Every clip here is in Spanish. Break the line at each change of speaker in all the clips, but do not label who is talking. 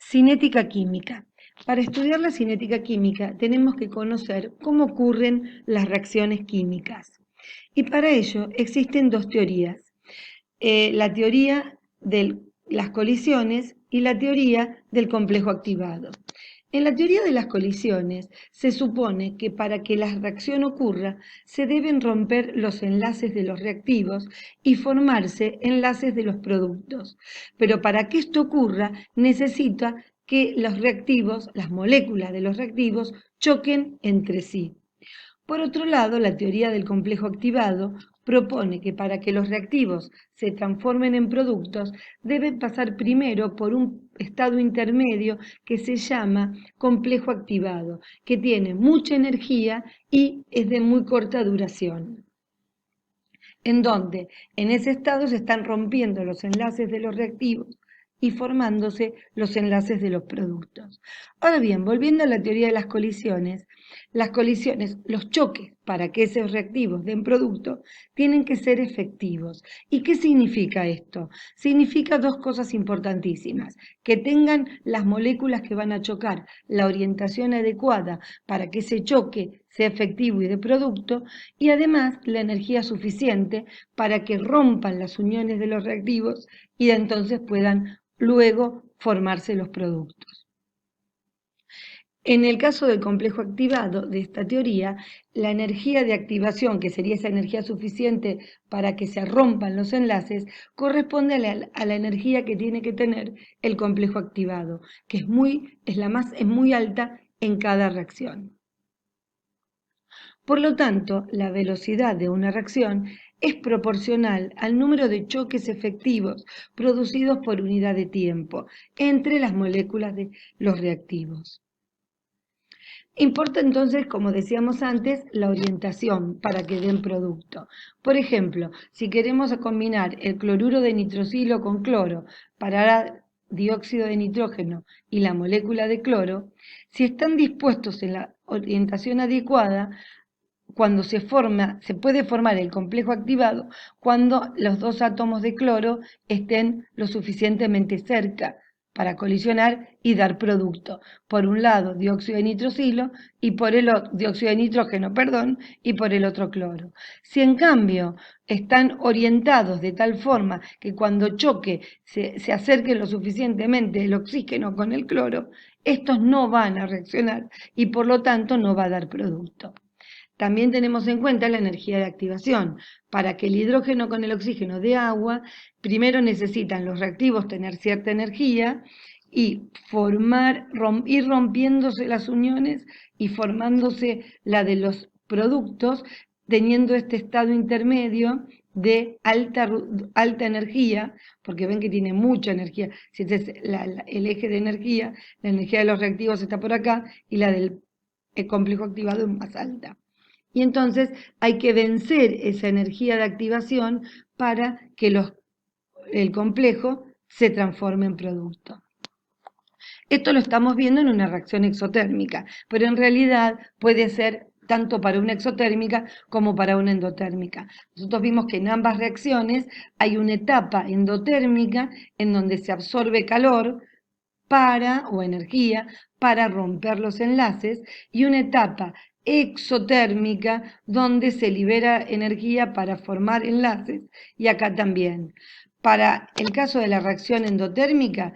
Cinética química. Para estudiar la cinética química tenemos que conocer cómo ocurren las reacciones químicas. Y para ello existen dos teorías. La teoría de las colisiones y la teoría del complejo activado. En la teoría de las colisiones se supone que para que la reacción ocurra se deben romper los enlaces de los reactivos y formarse enlaces de los productos. Pero para que esto ocurra necesita que los reactivos, las moléculas de los reactivos, choquen entre sí. Por otro lado, la teoría del complejo activado propone que para que los reactivos se transformen en productos, deben pasar primero por un estado intermedio que se llama complejo activado, que tiene mucha energía y es de muy corta duración, en donde en ese estado se están rompiendo los enlaces de los reactivos y formándose los enlaces de los productos. Ahora bien, volviendo a la teoría de las colisiones, los choques para que esos reactivos den producto, tienen que ser efectivos. ¿Y qué significa esto? Significa dos cosas importantísimas: que tengan las moléculas que van a chocar la orientación adecuada para que ese choque sea efectivo y de producto, y además la energía suficiente para que rompan las uniones de los reactivos y entonces puedan luego formarse los productos. En el caso del complejo activado de esta teoría, la energía de activación, que sería esa energía suficiente para que se rompan los enlaces, corresponde a la energía que tiene que tener el complejo activado, que es muy alta en cada reacción. Por lo tanto, la velocidad de una reacción es proporcional al número de choques efectivos producidos por unidad de tiempo entre las moléculas de los reactivos. Importa entonces, como decíamos antes, la orientación para que den producto. Por ejemplo, si queremos combinar el cloruro de nitrocilo con cloro para dar dióxido de nitrógeno y la molécula de cloro, si están dispuestos en la orientación adecuada, se puede formar el complejo activado cuando los dos átomos de cloro estén lo suficientemente cerca para colisionar y dar producto. Por un lado, dióxido de nitrocilo y por el otro, dióxido de nitrógeno, perdón, y por el otro cloro. Si en cambio están orientados de tal forma que cuando choque se acerque lo suficientemente el oxígeno con el cloro, estos no van a reaccionar y por lo tanto no va a dar producto. También tenemos en cuenta la energía de activación. Para que el hidrógeno con el oxígeno dé agua, primero necesitan los reactivos tener cierta energía y ir rompiéndose las uniones y formándose la de los productos, teniendo este estado intermedio de alta energía, porque ven que tiene mucha energía. Si este es el eje de energía, la energía de los reactivos está por acá y la del complejo activado es más alta. Y entonces hay que vencer esa energía de activación para que el complejo se transforme en producto. Esto lo estamos viendo en una reacción exotérmica, pero en realidad puede ser tanto para una exotérmica como para una endotérmica. Nosotros vimos que en ambas reacciones hay una etapa endotérmica en donde se absorbe calor o energía para romper los enlaces, y una etapa exotérmica donde se libera energía para formar enlaces, y acá también. Para el caso de la reacción endotérmica,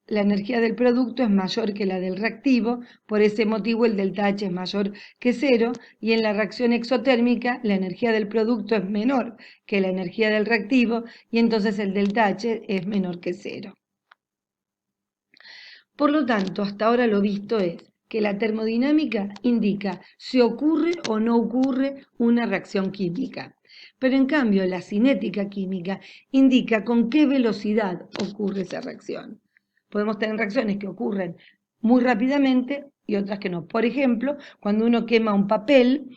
la energía del producto es mayor que la del reactivo, por ese motivo el delta H es mayor que cero, y en la reacción exotérmica la energía del producto es menor que la energía del reactivo, y entonces el delta H es menor que cero. Por lo tanto, hasta ahora lo visto es que la termodinámica indica si ocurre o no ocurre una reacción química. Pero en cambio, la cinética química indica con qué velocidad ocurre esa reacción. Podemos tener reacciones que ocurren muy rápidamente y otras que no. Por ejemplo, cuando uno quema un papel,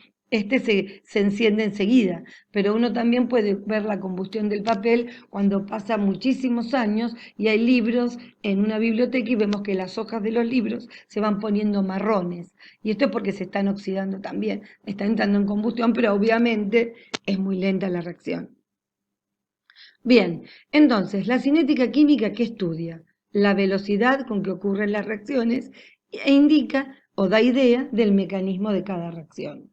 se enciende enseguida, pero uno también puede ver la combustión del papel cuando pasa muchísimos años y hay libros en una biblioteca y vemos que las hojas de los libros se van poniendo marrones. Y esto es porque se están oxidando también, están entrando en combustión, pero obviamente es muy lenta la reacción. Bien, entonces, la cinética química, ¿qué estudia? la velocidad con que ocurren las reacciones e indica o da idea del mecanismo de cada reacción.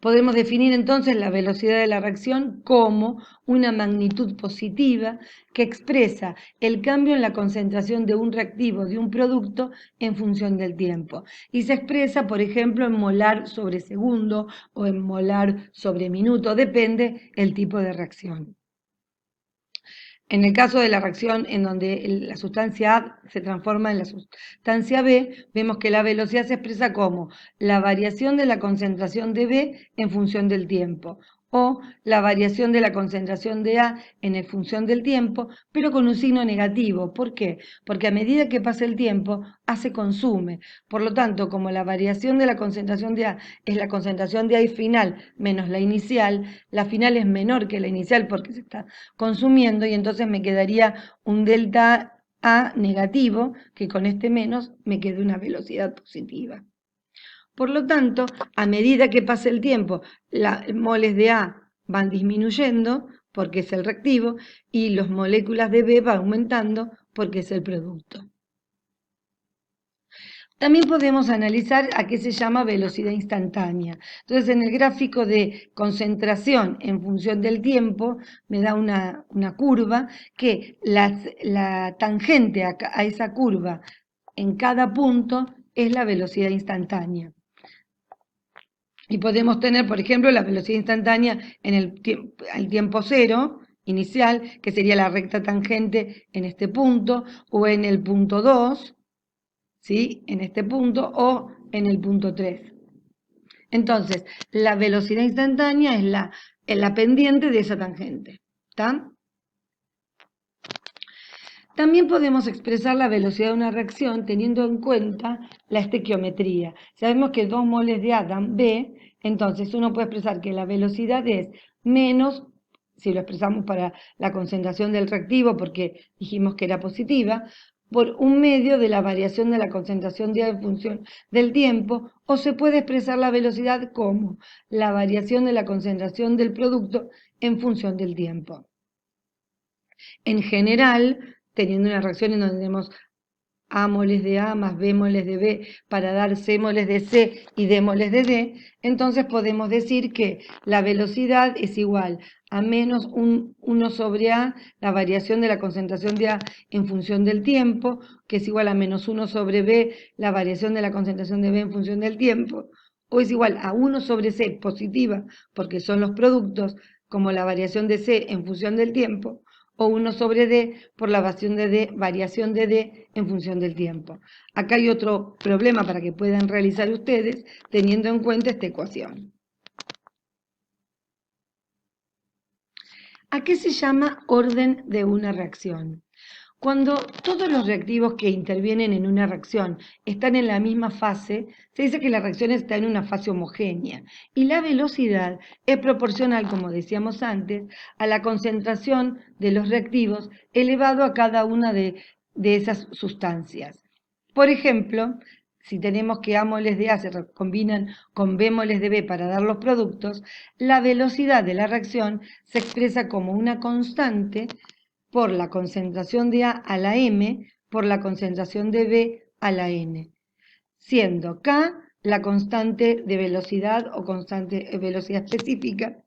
Podemos definir entonces la velocidad de la reacción como una magnitud positiva que expresa el cambio en la concentración de un reactivo de un producto en función del tiempo. Y se expresa, por ejemplo, en molar sobre segundo o en molar sobre minuto, depende el tipo de reacción. En el caso de la reacción en donde la sustancia A se transforma en la sustancia B, vemos que la velocidad se expresa como la variación de la concentración de B en función del tiempo, o la variación de la concentración de A en función del tiempo, pero con un signo negativo. ¿Por qué? Porque a medida que pasa el tiempo, A se consume. Por lo tanto, como la variación de la concentración de A es la concentración de A final menos la final es menor que la inicial porque se está consumiendo, y entonces me quedaría un delta A negativo, que con este menos me quede una velocidad positiva. Por lo tanto, a medida que pasa el tiempo, los moles de A van disminuyendo porque es el reactivo y las moléculas de B van aumentando porque es el producto. También podemos analizar a qué se llama velocidad instantánea. Entonces, en el gráfico de concentración en función del tiempo, me da una curva que la tangente a esa curva en cada punto es la velocidad instantánea. Y podemos tener, por ejemplo, la velocidad instantánea en el tiempo cero inicial, que sería la recta tangente en este punto, o en el punto 2, ¿sí? En este punto, o en el punto 3. Entonces, la velocidad instantánea es la pendiente de esa tangente. ¿Está? También podemos expresar la velocidad de una reacción teniendo en cuenta la estequiometría. Sabemos que 2 moles de A dan B, entonces uno puede expresar que la velocidad es menos, si lo expresamos para la concentración del reactivo porque dijimos que era positiva, por 1/2 de la variación de la concentración de A en función del tiempo, o se puede expresar la velocidad como la variación de la concentración del producto en función del tiempo. En general, teniendo una reacción en donde tenemos A moles de A más B moles de B para dar C moles de C y D moles de D, entonces podemos decir que la velocidad es igual a menos 1 sobre A, la variación de la concentración de A en función del tiempo, que es igual a menos 1 sobre B, la variación de la concentración de B en función del tiempo, o es igual a 1 sobre C positiva, porque son los productos, como la variación de C en función del tiempo, o 1 sobre D por la variación de D en función del tiempo. Acá hay otro problema para que puedan realizar ustedes teniendo en cuenta esta ecuación. ¿A qué se llama orden de una reacción? Cuando todos los reactivos que intervienen en una reacción están en la misma fase, se dice que la reacción está en una fase homogénea y la velocidad es proporcional, como decíamos antes, a la concentración de los reactivos elevado a cada una de esas sustancias. Por ejemplo, si tenemos que A moles de A se combinan con B moles de B para dar los productos, la velocidad de la reacción se expresa como una constante por la concentración de A a la M por la concentración de B a la N, siendo K la constante de velocidad o constante de velocidad específica,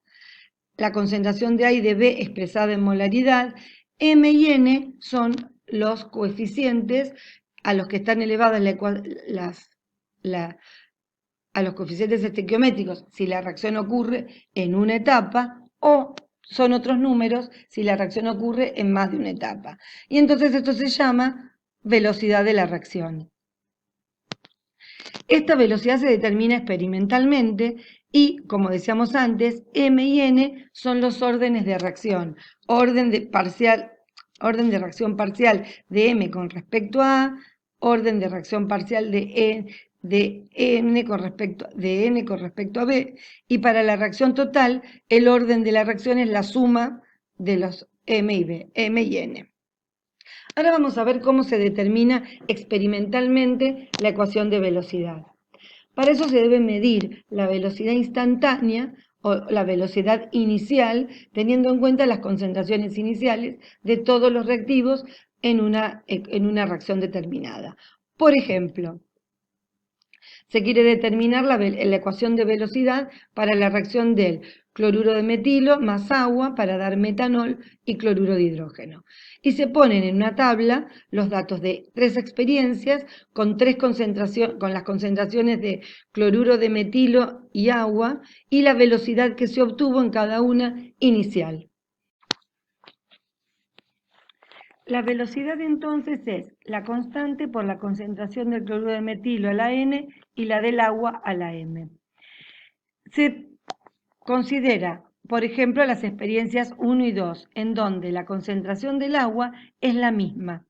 la concentración de A y de B expresada en molaridad, M y N son los coeficientes a los que están elevadas a los coeficientes estequiométricos si la reacción ocurre en una etapa, o son otros números si la reacción ocurre en más de una etapa. Y entonces esto se llama velocidad de la reacción. Esta velocidad se determina experimentalmente y, como decíamos antes, M y N son los órdenes de reacción. Orden de reacción parcial de M con respecto a A, orden de reacción parcial de N con respecto a B, y para la reacción total, el orden de la reacción es la suma de los M y B, M y N. Ahora vamos a ver cómo se determina experimentalmente la ecuación de velocidad. Para eso se debe medir la velocidad instantánea o la velocidad inicial, teniendo en cuenta las concentraciones iniciales de todos los reactivos en una reacción determinada. Por ejemplo, se quiere determinar la ecuación de velocidad para la reacción del cloruro de metilo más agua para dar metanol y cloruro de hidrógeno. Y se ponen en una tabla los datos de 3 experiencias con las concentraciones de cloruro de metilo y agua y la velocidad que se obtuvo en cada una inicial. La velocidad entonces es la constante por la concentración del cloruro de metilo a la N y la del agua a la M. Se considera, por ejemplo, las experiencias 1 y 2, en donde la concentración del agua es la misma.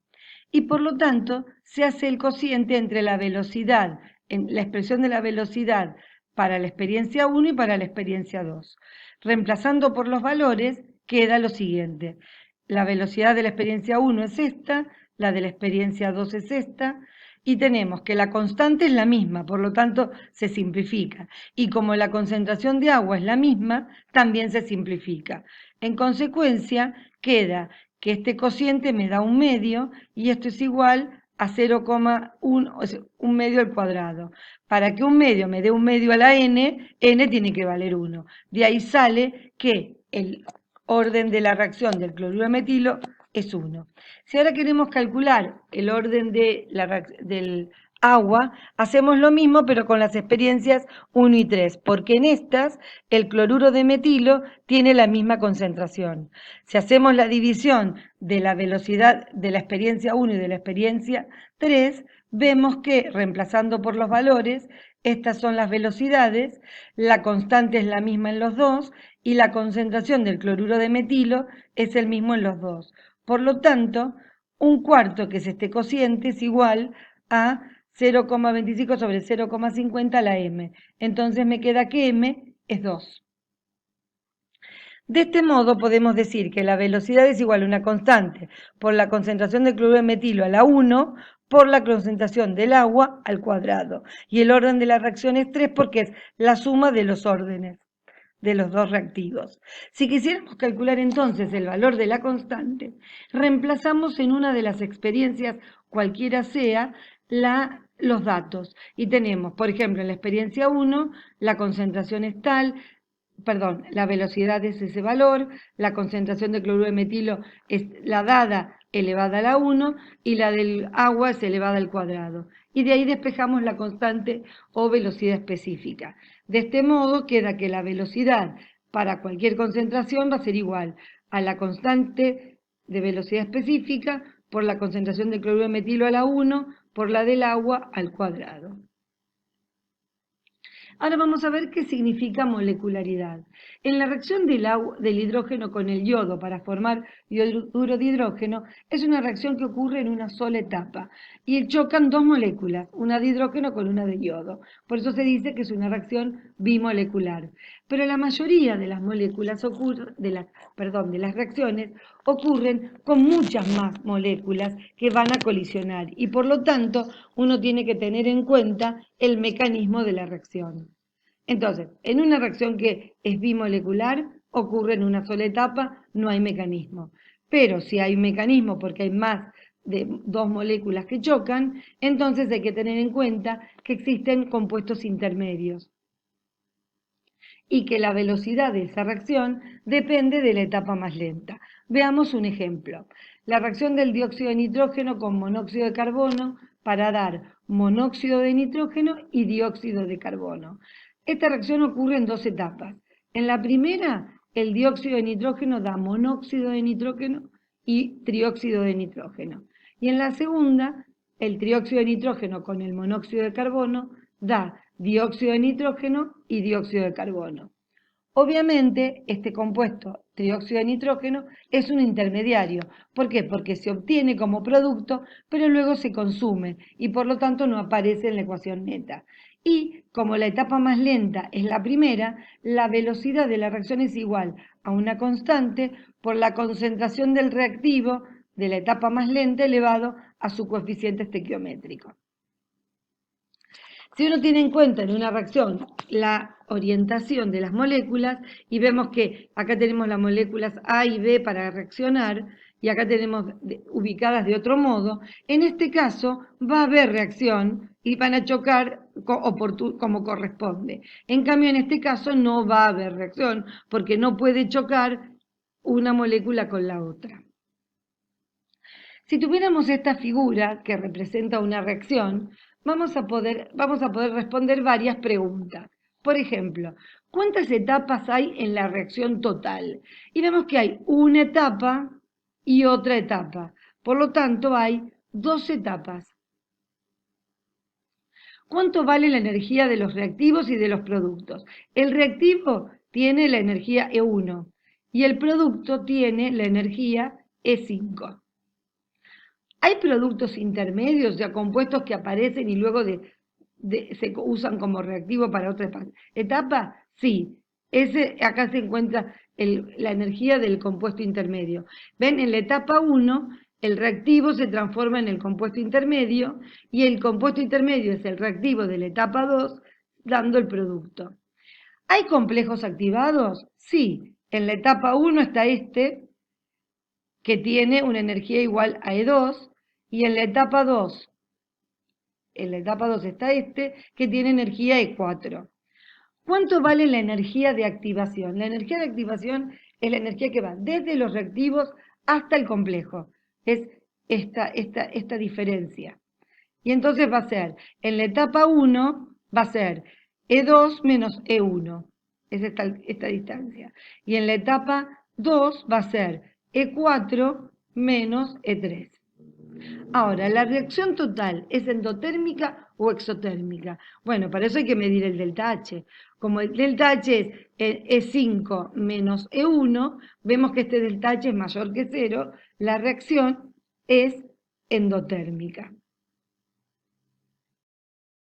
Y por lo tanto, se hace el cociente entre la velocidad, la expresión de la velocidad para la experiencia 1 y para la experiencia 2. Reemplazando por los valores, queda lo siguiente. La velocidad de la experiencia 1 es esta, la de la experiencia 2 es esta, y tenemos que la constante es la misma, por lo tanto se simplifica. Y como la concentración de agua es la misma, también se simplifica. En consecuencia, queda que este cociente me da 1/2 y esto es igual a 0,1, o sea, 1/2 al cuadrado. Para que 1/2 me dé 1/2 a la n, n tiene que valer 1. De ahí sale que el orden de la reacción del cloruro de metilo es 1. Si ahora queremos calcular el orden del agua, hacemos lo mismo pero con las experiencias 1 y 3, porque en estas el cloruro de metilo tiene la misma concentración. Si hacemos la división de la velocidad de la experiencia 1 y de la experiencia 3, vemos que, reemplazando por los valores, estas son las velocidades, la constante es la misma en los dos y la concentración del cloruro de metilo es el mismo en los dos. Por lo tanto, 1/4, que es este cociente, es igual a 0,25 sobre 0,50 a la m. Entonces me queda que m es 2. De este modo podemos decir que la velocidad es igual a una constante por la concentración de cloruro de metilo a la 1 por la concentración del agua al cuadrado. Y el orden de la reacción es 3 porque es la suma de los órdenes de los dos reactivos. Si quisiéramos calcular entonces el valor de la constante, reemplazamos en una de las experiencias, cualquiera sea, los datos. Y tenemos, por ejemplo, en la experiencia 1, la concentración es tal, la velocidad es ese valor, la concentración de cloruro de metilo es la dada elevada a la 1 y la del agua es elevada al cuadrado. Y de ahí despejamos la constante o velocidad específica. De este modo queda que la velocidad para cualquier concentración va a ser igual a la constante de velocidad específica por la concentración de cloruro de metilo a la 1 por la del agua al cuadrado. Ahora vamos a ver qué significa molecularidad. En la reacción del hidrógeno con el yodo para formar yoduro de hidrógeno, es una reacción que ocurre en una sola etapa y chocan dos moléculas, una de hidrógeno con una de yodo. Por eso se dice que es una reacción bimolecular. Pero la mayoría de las moléculas de las reacciones ocurren con muchas más moléculas que van a colisionar y por lo tanto uno tiene que tener en cuenta el mecanismo de la reacción. Entonces, en una reacción que es bimolecular, ocurre en una sola etapa, no hay mecanismo. Pero si hay mecanismo porque hay más de dos moléculas que chocan, entonces hay que tener en cuenta que existen compuestos intermedios y que la velocidad de esa reacción depende de la etapa más lenta. Veamos un ejemplo. La reacción del dióxido de nitrógeno con monóxido de carbono para dar monóxido de nitrógeno y dióxido de carbono. Esta reacción ocurre en dos etapas. En la primera, el dióxido de nitrógeno da monóxido de nitrógeno y trióxido de nitrógeno. Y en la segunda, el trióxido de nitrógeno con el monóxido de carbono da dióxido de nitrógeno y dióxido de carbono. Obviamente, este compuesto, trióxido de nitrógeno, es un intermediario. ¿Por qué? Porque se obtiene como producto, pero luego se consume y por lo tanto no aparece en la ecuación neta. Y como la etapa más lenta es la primera, la velocidad de la reacción es igual a una constante por la concentración del reactivo de la etapa más lenta elevado a su coeficiente estequiométrico. Si uno tiene en cuenta en una reacción la orientación de las moléculas y vemos que acá tenemos las moléculas A y B para reaccionar, y acá tenemos ubicadas de otro modo, en este caso va a haber reacción y van a chocar como corresponde. En cambio, en este caso no va a haber reacción porque no puede chocar una molécula con la otra. Si tuviéramos esta figura que representa una reacción, vamos a poder responder varias preguntas. Por ejemplo, ¿cuántas etapas hay en la reacción total? Y vemos que hay una etapa y otra etapa. Por lo tanto, hay dos etapas. ¿Cuánto vale la energía de los reactivos y de los productos? El reactivo tiene la energía E1 y el producto tiene la energía E5. ¿Hay productos intermedios, o sea, compuestos que aparecen y luego se usan como reactivo para otra etapa? Sí, acá se encuentra la energía del compuesto intermedio. ¿Ven? En la etapa 1, el reactivo se transforma en el compuesto intermedio y el compuesto intermedio es el reactivo de la etapa 2, dando el producto. ¿Hay complejos activados? Sí, en la etapa 1 está este, que tiene una energía igual a E2, y en la etapa 2 está este, que tiene energía E4. ¿Cuánto vale la energía de activación? La energía de activación es la energía que va desde los reactivos hasta el complejo. Es esta diferencia. Y entonces va a ser, en la etapa 1, va a ser E2 menos E1. Es esta distancia. Y en la etapa 2 va a ser E4 menos E3. Ahora, ¿la reacción total es endotérmica o exotérmica? Bueno, para eso hay que medir el delta H. Como el delta H es E5 menos E1, vemos que este delta H es mayor que 0, la reacción es endotérmica.